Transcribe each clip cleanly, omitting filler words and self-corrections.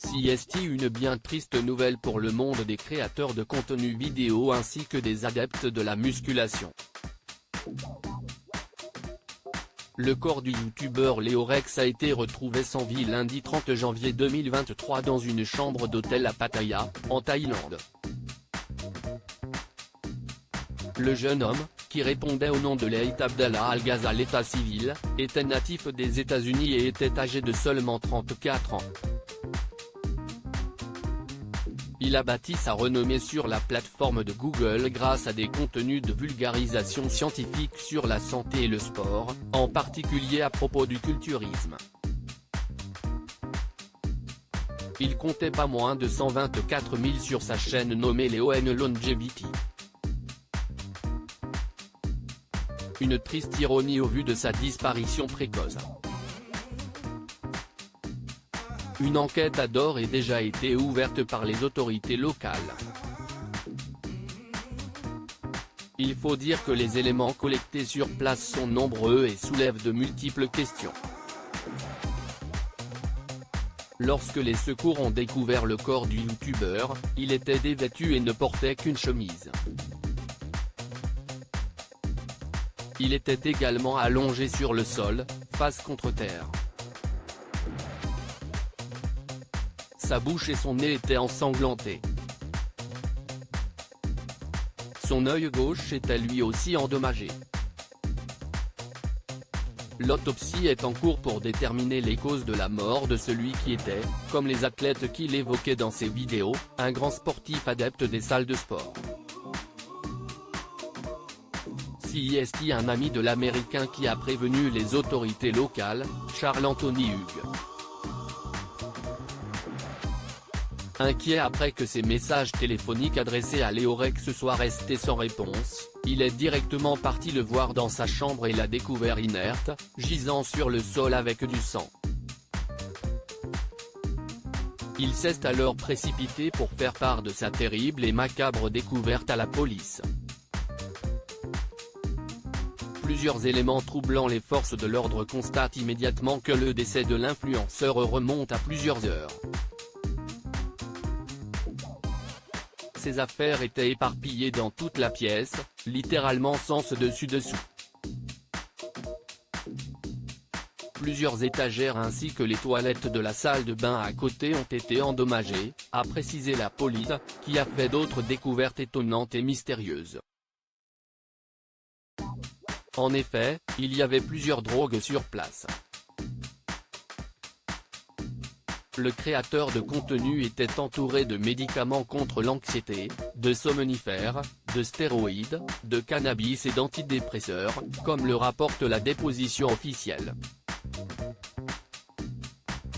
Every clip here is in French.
CST, une bien triste nouvelle pour le monde des créateurs de contenu vidéo ainsi que des adeptes de la musculation. Le corps du youtubeur Leo Rex a été retrouvé sans vie lundi 30 janvier 2023 dans une chambre d'hôtel à Pattaya, en Thaïlande. Le jeune homme, qui répondait au nom de Leith Abdallah Al-Ghaz à l'état civil, était natif des États-Unis et était âgé de seulement 34 ans. Il a bâti sa renommée sur la plateforme de Google grâce à des contenus de vulgarisation scientifique sur la santé et le sport, en particulier à propos du culturisme. Il comptait pas moins de 124 000 sur sa chaîne nommée Leo Longevity. Une triste ironie au vu de sa disparition précoce. Une enquête a d'ores et déjà été ouverte par les autorités locales. Il faut dire que les éléments collectés sur place sont nombreux et soulèvent de multiples questions. Lorsque les secours ont découvert le corps du youtubeur, il était dévêtu et ne portait qu'une chemise. Il était également allongé sur le sol, face contre terre. Sa bouche et son nez étaient ensanglantés. Son œil gauche était lui aussi endommagé. L'autopsie est en cours pour déterminer les causes de la mort de celui qui était, comme les athlètes qu'il évoquait dans ses vidéos, un grand sportif adepte des salles de sport. CST, un ami de l'Américain qui a prévenu les autorités locales, Charles Anthony Hughes. Inquiet après que ses messages téléphoniques adressés à Leo Rex soient restés sans réponse, il est directement parti le voir dans sa chambre et l'a découvert inerte, gisant sur le sol avec du sang. Il s'est alors précipité pour faire part de sa terrible et macabre découverte à la police. Plusieurs éléments troublant les forces de l'ordre constatent immédiatement que le décès de l'influenceur remonte à plusieurs heures. Ses affaires étaient éparpillées dans toute la pièce, littéralement sens dessus-dessous. Plusieurs étagères ainsi que les toilettes de la salle de bain à côté ont été endommagées, a précisé la police, qui a fait d'autres découvertes étonnantes et mystérieuses. En effet, il y avait plusieurs drogues sur place. Le créateur de contenu était entouré de médicaments contre l'anxiété, de somnifères, de stéroïdes, de cannabis et d'antidépresseurs, comme le rapporte la déposition officielle.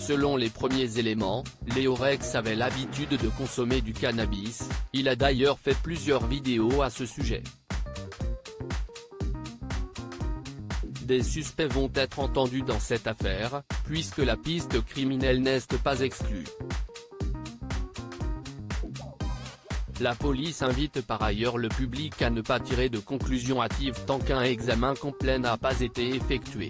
Selon les premiers éléments, Leo Rex avait l'habitude de consommer du cannabis, il a d'ailleurs fait plusieurs vidéos à ce sujet. Des suspects vont être entendus dans cette affaire, puisque la piste criminelle n'est pas exclue. La police invite par ailleurs le public à ne pas tirer de conclusions hâtives tant qu'un examen complet n'a pas été effectué.